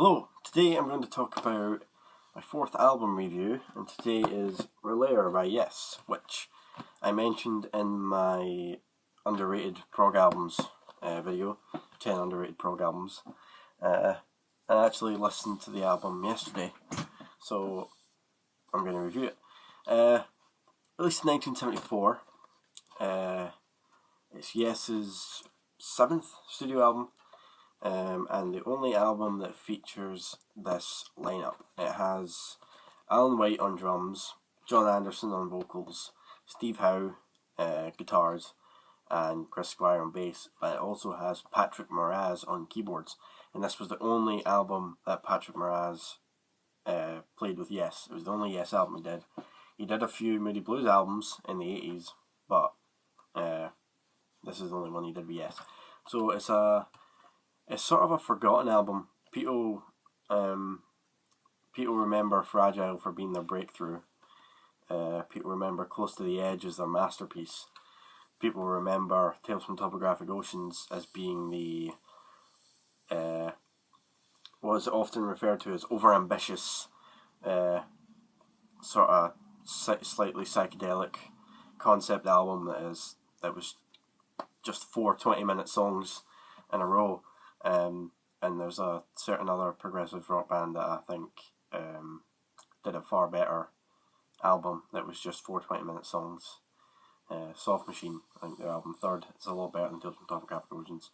Hello, today I'm going to talk about my fourth album review, and today is Relayer by Yes, which I mentioned in my underrated prog albums video, 10 underrated prog albums. I actually listened to the album yesterday, so I'm going to review it. Released in 1974, it's Yes's 7th studio album. And the only album that features this lineup. It has Alan White on drums, John Anderson on vocals, Steve Howe guitars, and Chris Squire on bass, but it also has Patrick Moraz on keyboards, and this was the only album that Patrick Moraz played with Yes. It was the only Yes album he did. He did a few Moody Blues albums in the 80s, but this is the only one he did with Yes. So it's sort of a forgotten album. People remember Fragile for being their breakthrough. People remember Close to the Edge as their masterpiece. People remember Tales from Topographic Oceans as being the what is often referred to as overambitious, sort of slightly psychedelic concept album that was just 4 20-minute songs in a row. And there's a certain other progressive rock band that I think did a far better album that was just 4 20-minute songs. Soft Machine, I think their album Third, it's a lot better than Tales from Topographic Oceans.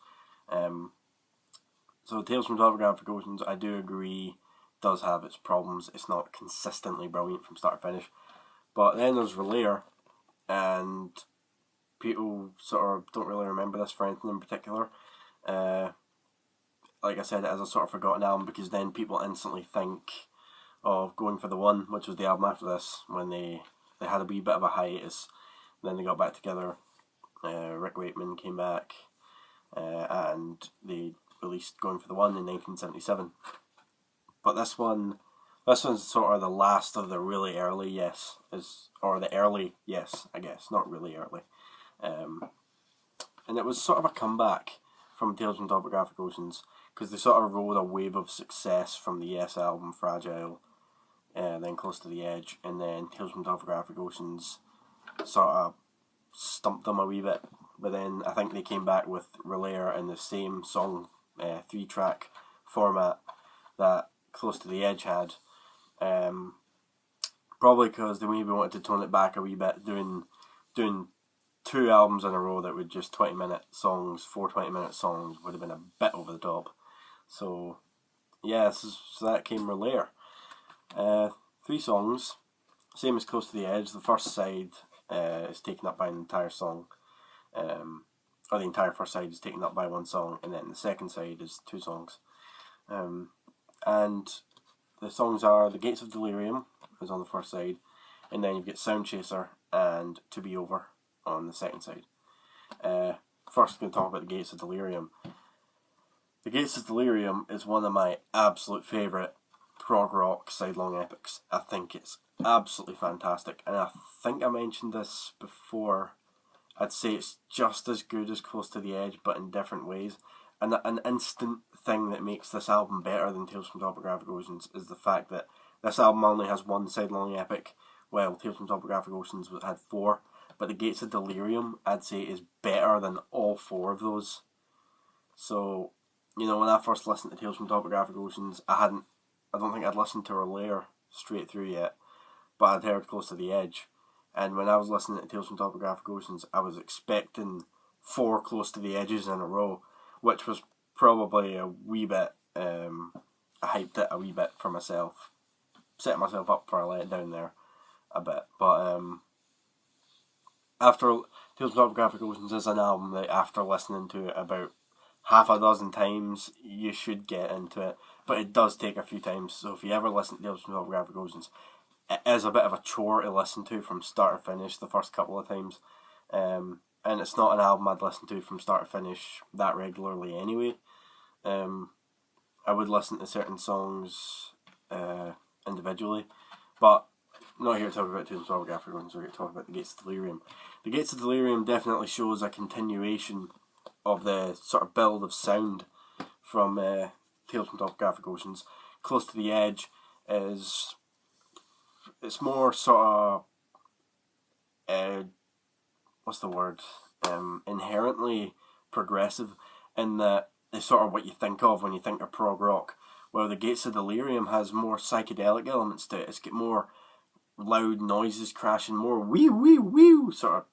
So Tales from Topographic Oceans, I do agree, does have its problems. It's not consistently brilliant from start to finish. But then there's Relayer, and people sort of don't really remember this for anything in particular. Like I said, it is a sort of forgotten album because then people instantly think of Going for the One, which was the album after this, when they had a wee bit of a hiatus. Then they got back together. Rick Wakeman came back, and they released Going for the One in 1977. But this one's sort of the last of the really early Yes, or the early Yes, I guess, not really early. And it was sort of a comeback from Tales from Topographic Oceans, because they sort of rode a wave of success from the Yes album Fragile, then Close to the Edge, and then Tales from Topographic Oceans sort of stumped them a wee bit. But then I think they came back with Relayer in the same song, 3-track format that Close to the Edge had. Probably because they maybe wanted to tone it back a wee bit, doing 2 albums in a row that were just 20-minute songs, 4 20-minute songs would have been a bit over the top. So, yeah, so that came Relayer. 3 songs, same as Close to the Edge. The first side is taken up by an entire song, or the entire first side is taken up by one song, and then the second side is 2 songs. And the songs are The Gates of Delirium is on the first side, and then you've got Sound Chaser and To Be Over on the second side. First I'm going to talk about The Gates of Delirium. The Gates of Delirium is one of my absolute favourite prog rock sidelong epics. I think it's absolutely fantastic, and I think I mentioned this before. I'd say it's just as good as Close to the Edge, but in different ways. And an instant thing that makes this album better than Tales from Topographic Oceans is the fact that this album only has 1 sidelong epic, while Tales from Topographic Oceans had 4. But The Gates of Delirium, I'd say, is better than all 4 of those. So, you know, when I first listened to Tales from Topographic Oceans, I don't think I'd listened to Relayer straight through yet, but I'd heard Close to the Edge. And when I was listening to Tales from Topographic Oceans, I was expecting 4 Close to the Edges in a row, which was probably a wee bit, I hyped it a wee bit for myself, set myself up for a letdown there a bit. But after Tales from Topographic Oceans is an album that after listening to it about half a dozen times, you should get into it. But it does take a few times, so if you ever listen to Tales from Topographic Oceans, it is a bit of a chore to listen to from start to finish the first couple of times. And it's not an album I'd listen to from start to finish that regularly anyway. I would listen to certain songs individually, but not here to talk about Tales from Topographic Oceans. We're here to talk about The Gates of Delirium. The Gates of Delirium definitely shows a continuation of the sort of build of sound from Tales from Topographic Oceans. Close to the Edge it's more sort of what's the word? Inherently progressive in that it's sort of what you think of when you think of prog rock. While the Gates of Delirium has more psychedelic elements to it. It's got more loud noises crashing, more wee wee wee sort of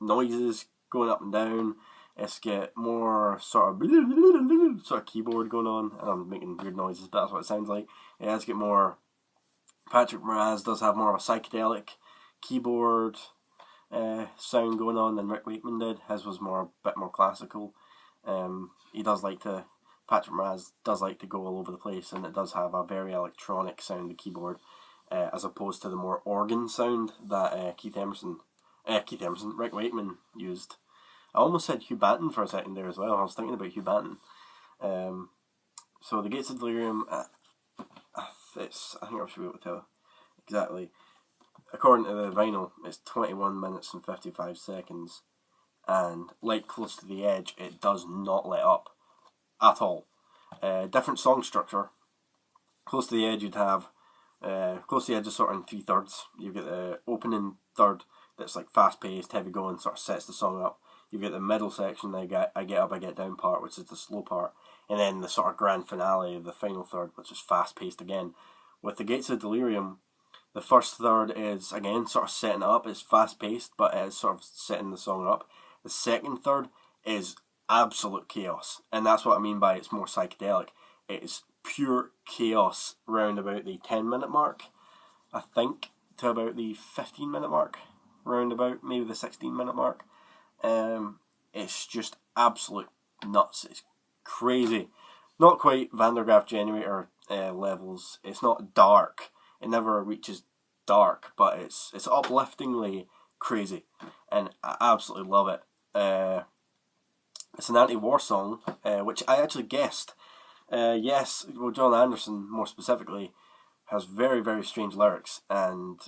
noises going up and down. It's got more sort of keyboard going on, and I'm making weird noises, but that's what it sounds like. It has got more. Patrick Moraz does have more of a psychedelic keyboard sound going on than Rick Wakeman did. His was a bit more classical. Patrick Moraz does like to go all over the place, and it does have a very electronic sound, the keyboard, as opposed to the more organ sound that Rick Wakeman used. I almost said Hugh Banton for a second there as well. I was thinking about Hugh Banton. So the Gates of Delirium, I think I should be able to tell exactly. According to the vinyl, it's 21 minutes and 55 seconds. And like Close to the Edge, it does not let up at all. Different song structure. Close to the Edge, you'd have Close to the Edge is sort of in 3/3. You get the opening third that's like fast paced, heavy going, sort of sets the song up. You get the middle section, I Get Up, I Get Down part, which is the slow part, and then the sort of grand finale of the final third, which is fast paced again. With the Gates of Delirium, the first third is again sort of setting it up. It's fast paced, but it's sort of setting the song up. The second third is absolute chaos, and that's what I mean by it's more psychedelic. It is pure chaos round about the 10-minute mark, I think, to about the 15-minute mark, round about maybe the 16-minute mark. It's just absolute nuts. It's crazy. Not quite Van der Graaf Generator levels. It's not dark. It never reaches dark, but it's upliftingly crazy, and I absolutely love it. It's an anti-war song, which I actually guessed. John Anderson, more specifically, has very, very strange lyrics, and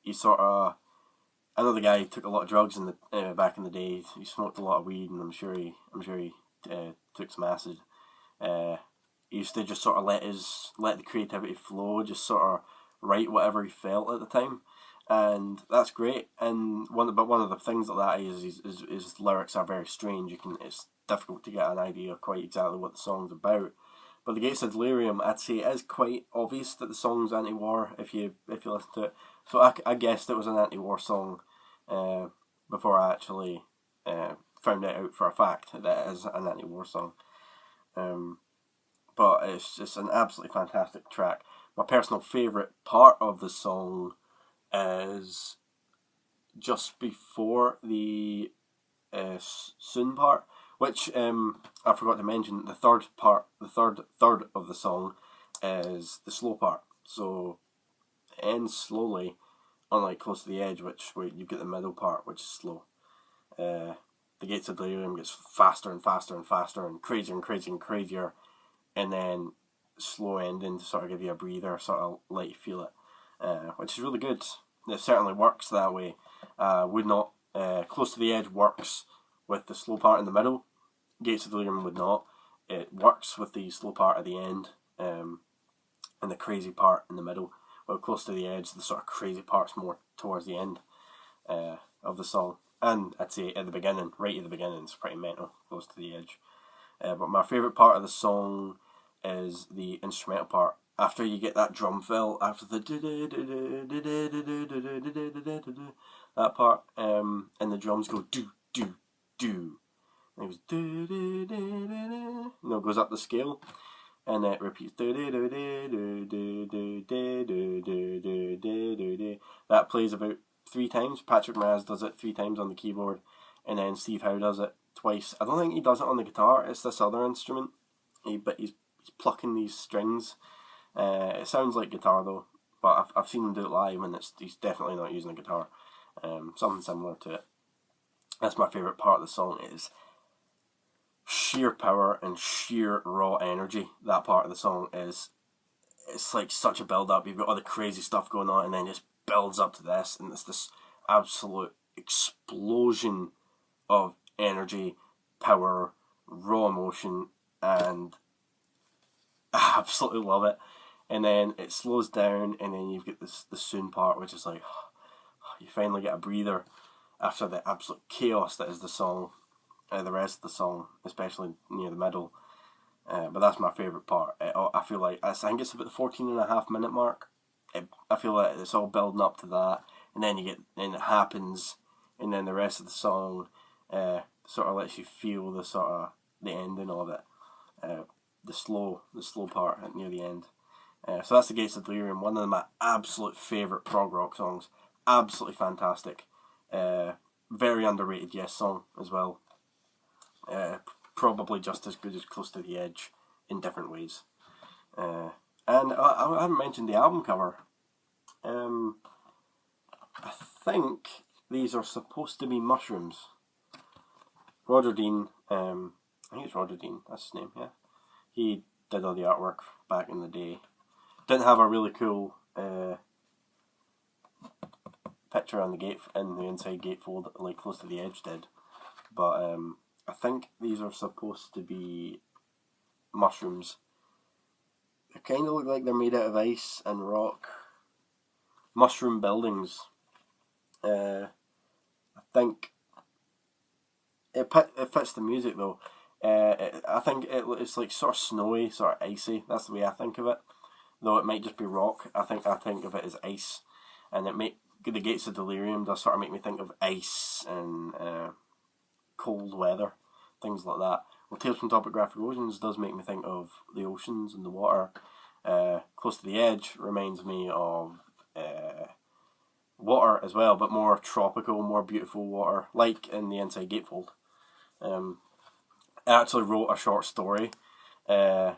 he sort of... I know the guy took a lot of drugs in the back in the day. He smoked a lot of weed, and I'm sure he took some acid. He used to just sort of let the creativity flow, just sort of write whatever he felt at the time, and that's great. And one of the things of that is his lyrics are very strange. It's difficult to get an idea of quite exactly what the song's about. But the Gates of Delirium, I'd say, it is quite obvious that the song's anti-war if you listen to it. So I guessed it was an anti-war song before I actually found it out for a fact that it is an anti-war song. But it's just an absolutely fantastic track. My personal favourite part of the song is just before the soon part, which I forgot to mention. The third third of the song is the slow part. So it ends slowly, unlike Close to the Edge, where you get the middle part, which is slow. The Gates of Delirium gets faster and faster and faster and crazier and crazier and crazier, and then slow ending to sort of give you a breather, sort of let you feel it, which is really good. It certainly works that way. Close to the Edge works with the slow part in the middle. Gates of Delirium would not. It works with the slow part at the end, and the crazy part in the middle. Well, Close to the Edge, the sort of crazy part's more towards the end of the song. And I'd say at the beginning, right at the beginning, it's pretty mental, Close to the Edge. But my favourite part of the song is the instrumental part. After you get that drum fill, after the that part, and the drums go do do do, and it goes it goes up the scale, and it repeats. That plays about 3 times. Patrick Moraz does it 3 times on the keyboard, and then Steve Howe does it twice. I don't think he does it on the guitar. It's this other instrument. But he's plucking these strings. It sounds like guitar though, but I've seen him do it live, and he's definitely not using a guitar. Something similar to it. That's my favourite part of the song. Is sheer power and sheer raw energy. That part of the song it's like such a build up. You've got all the crazy stuff going on, and then it just builds up to this, and it's this absolute explosion of energy, power, raw emotion, and I absolutely love it. And then it slows down, and then you've got the soon part, which is like, you finally get a breather after the absolute chaos that is the song, the rest of the song, especially near the middle. But that's my favourite part. I feel like, I think it's about the 14.5 minute mark. I feel like it's all building up to that, and then it happens, and then the rest of the song sort of lets you feel the ending of it, the slow part near the end. So that's the Gates of Delirium, one of my absolute favourite prog rock songs. Absolutely fantastic. Very underrated Yes song as well. Probably just as good as Close to the Edge in different ways. And I haven't mentioned the album cover. I think these are supposed to be mushrooms. Roger Dean, I think it's Roger Dean, that's his name, yeah. He did all the artwork back in the day. Didn't have a really cool picture on the gate, in the inside gatefold, like Close to the Edge did. But I think these are supposed to be mushrooms. They kind of look like they're made out of ice and rock. Mushroom buildings. I think it fits the music though. I think it's like sort of snowy, sort of icy. That's the way I think of it. Though it might just be rock, I think of it as ice, and the Gates of Delirium does sort of make me think of ice and cold weather, things like that. Well, Tales from Topographic Oceans does make me think of the oceans and the water. Close to the Edge reminds me of water as well, but more tropical, more beautiful water, like in the Inside Gatefold. I actually wrote a short story in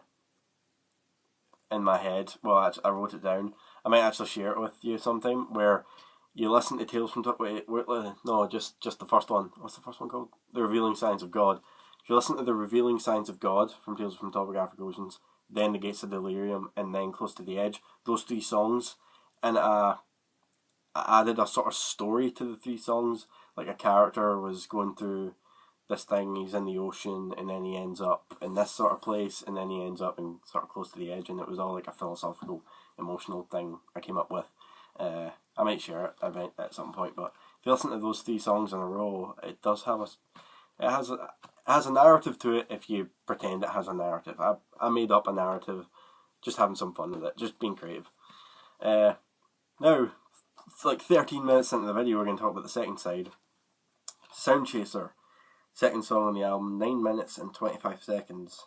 my head. Well, I wrote it down. I might actually share it with you sometime, where you listen to Tales from just the first one. What's the first one called? The Revealing Signs of God. If you listen to the Revealing Signs of God from Tales from Topographic Oceans, then the Gates of Delirium, and then Close to the Edge, those three songs, and I added a sort of story to the three songs. Like a character was going through this thing, he's in the ocean, and then he ends up in this sort of place, and then he ends up in sort of Close to the Edge, and it was all like a philosophical, emotional thing I came up with. I might share it at some point, but if you listen to those three songs in a row, it does have it has a narrative to it if you pretend it has a narrative. I made up a narrative, just having some fun with it, just being creative. Now, it's like 13 minutes into the video, we're going to talk about the second side. Sound Chaser, second song on the album, 9 minutes and 25 seconds.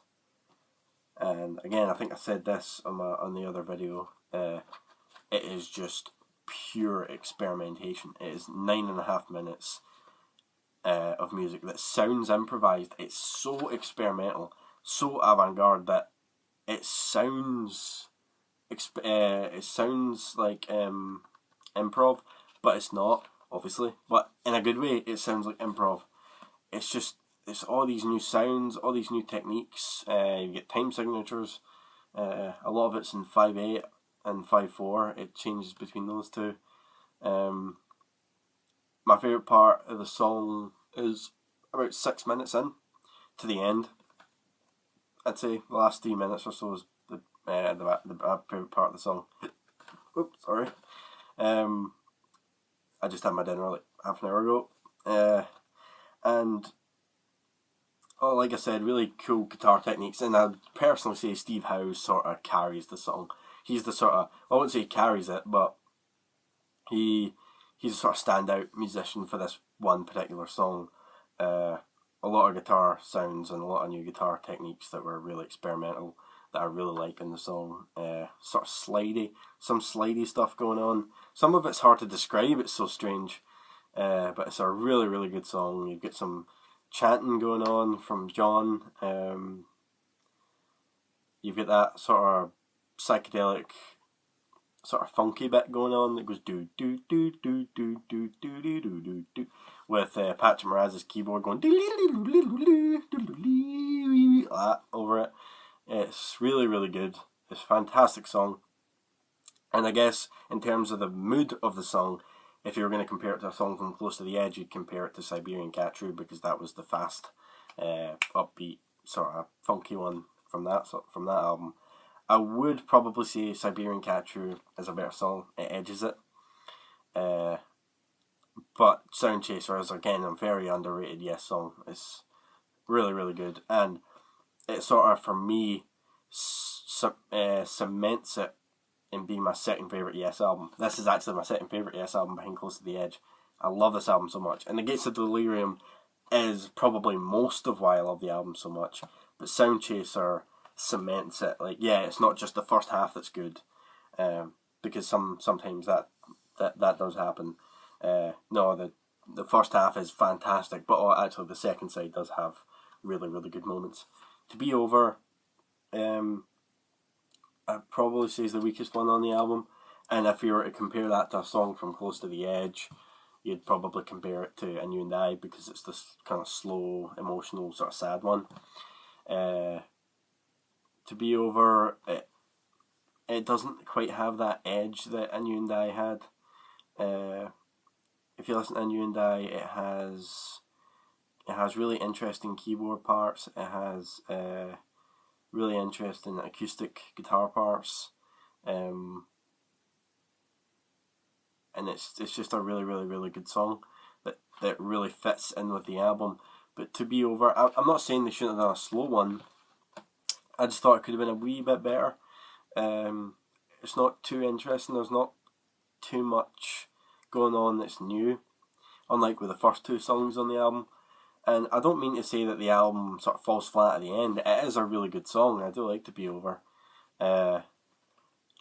And again, I think I said this on the other video, it is just pure experimentation. It is 9.5 minutes of music that sounds improvised. It's so experimental, so avant-garde that it sounds like improv, but it's not, obviously. But in a good way, it sounds like improv. It's all these new sounds, all these new techniques. You get time signatures. A lot of it's in 5/8 and 5/4. It changes between those two. My favourite part of the song is about 6 minutes in to the end. I'd say the last 3 minutes or so is the favourite part of the song. Oops, sorry. I just had my dinner like half an hour ago. And like I said, really cool guitar techniques, and I'd personally say Steve Howe sort of carries the song. He's the sort of, I wouldn't say he carries it, but he's a sort of standout musician for this one particular song. A lot of guitar sounds and a lot of new guitar techniques that were really experimental that I really like in the song. Sort of slidey, some slidey stuff going on. Some of it's hard to describe, it's so strange. But it's a really, really good song. You get some chanting going on from John. You've got that sort of psychedelic, sort of funky bit going on that goes do do do do do do do do do do do, with Patrick Moraz's keyboard going that over it. It's really, really good. It's a fantastic song. And I guess in terms of the mood of the song, if you were going to compare it to a song from Close to the Edge, you'd compare it to Siberian Cat True, because that was the fast, upbeat, sort of funky one from that album. I would probably say Siberian Cat True is a better song. It edges it. But Sound Chaser is, again, a very underrated Yes song. It's really, really good. And it sort of, for me, cements it in being my second favourite Yes album. This is actually my second favourite Yes album behind Close to the Edge. I love this album so much. And The Gates of Delirium is probably most of why I love the album so much. But Sound Chaser cements it. Like, yeah, it's not just the first half that's good. Because sometimes that does happen. No, the first half is fantastic. But actually the second side does have really, really good moments. To Be Over, I'd probably say is the weakest one on the album. And if you were to compare that to a song from Close to the Edge, you'd probably compare it to And You and I, because it's this kind of slow, emotional, sort of sad one. To Be Over, it doesn't quite have that edge that And You and I had. If you listen to And You and I, it has really interesting keyboard parts. It has really interesting acoustic guitar parts. And it's just a really, really, really good song that really fits in with the album. But To Be Over, I'm not saying they shouldn't have done a slow one. I just thought it could have been a wee bit better. It's not too interesting. There's not too much going on that's new, unlike with the first two songs on the album. And I don't mean to say that the album sort of falls flat at the end. It is a really good song. I do like To Be Over.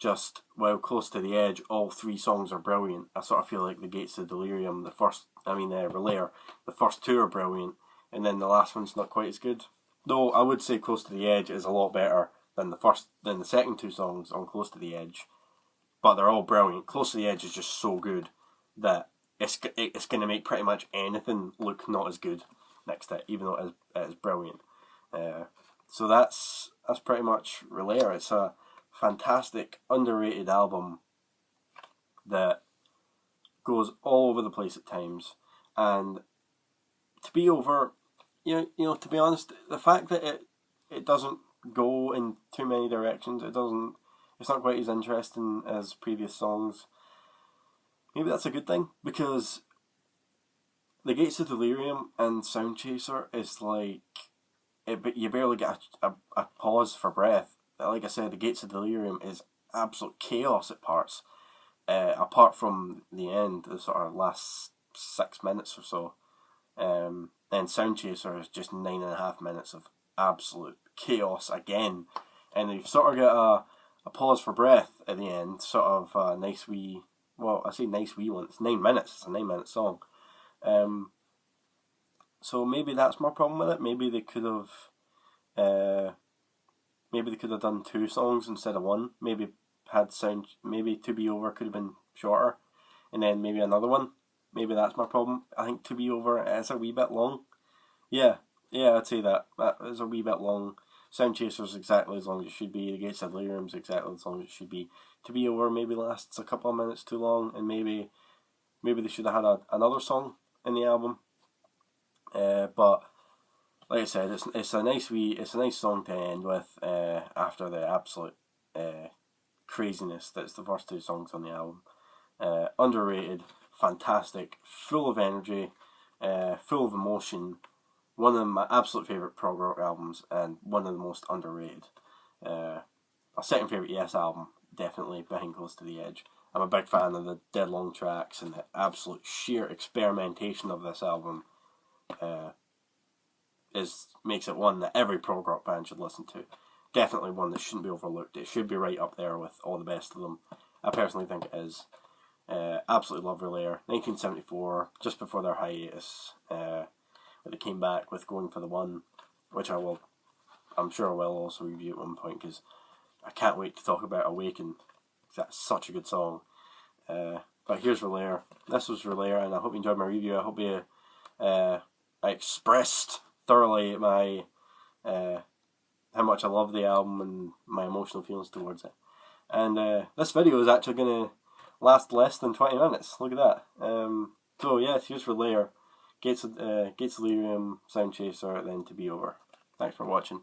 Just, while Close to the Edge, all three songs are brilliant. I sort of feel like The Gates of Delirium, Relayer, the first two are brilliant, and then the last one's not quite as good. Though I would say Close to the Edge is a lot better than the second two songs on Close to the Edge. But they're all brilliant. Close to the Edge is just so good that it's going to make pretty much anything look not as good next to it, even though it is brilliant. So that's pretty much Relayer. It's a fantastic, underrated album that goes all over the place at times. And To Be Over, you know, to be honest, the fact that it doesn't go in too many directions, it's not quite as interesting as previous songs. Maybe that's a good thing, because The Gates of Delirium and Sound Chaser is like, you barely get a pause for breath. Like I said, The Gates of Delirium is absolute chaos at parts. Apart from the end, the sort of last 6 minutes or so. Then Sound Chaser is just 9.5 minutes of absolute chaos again. And you've sort of got a pause for breath at the end, sort of a nice wee, well, I say nice wee one, it's 9 minutes, it's a 9-minute song. So maybe that's my problem with it. Maybe they could have done 2 songs instead of 1. Maybe To Be Over could have been shorter, and then maybe another one. Maybe that's my problem. I think To Be Over is a wee bit long. Yeah, I'd say that is a wee bit long. Sound Chaser's exactly as long as it should be. The Gates of Delirium's exactly as long as it should be. To Be Over maybe lasts a couple of minutes too long, and maybe they should have had another song in the album. But like I said, it's a nice song to end with after the absolute craziness that's the first 2 songs on the album. Underrated, fantastic, full of energy, full of emotion. One of my absolute favourite prog rock albums, and one of the most underrated. A second favourite Yes album, definitely behind Close to the Edge. I'm a big fan of the dead long tracks, and the absolute sheer experimentation of this album makes it one that every prog rock band should listen to. Definitely one that shouldn't be overlooked. It should be right up there with all the best of them. I personally think it is. Absolutely love Relayer. 1974, just before their hiatus, where they came back with Going for the One, which I'm sure I will also review at one point, because I can't wait to talk about Awaken, because that's such a good song. But here's Relayer. This was Relayer, and I hope you enjoyed my review. I hope I expressed thoroughly my how much I love the album and my emotional feelings towards it. And this video is actually going to last less than 20 minutes. Look at that. So yeah, here's Relayer. Gates of Delirium, Sound Chaser, then To Be Over. Thanks for watching.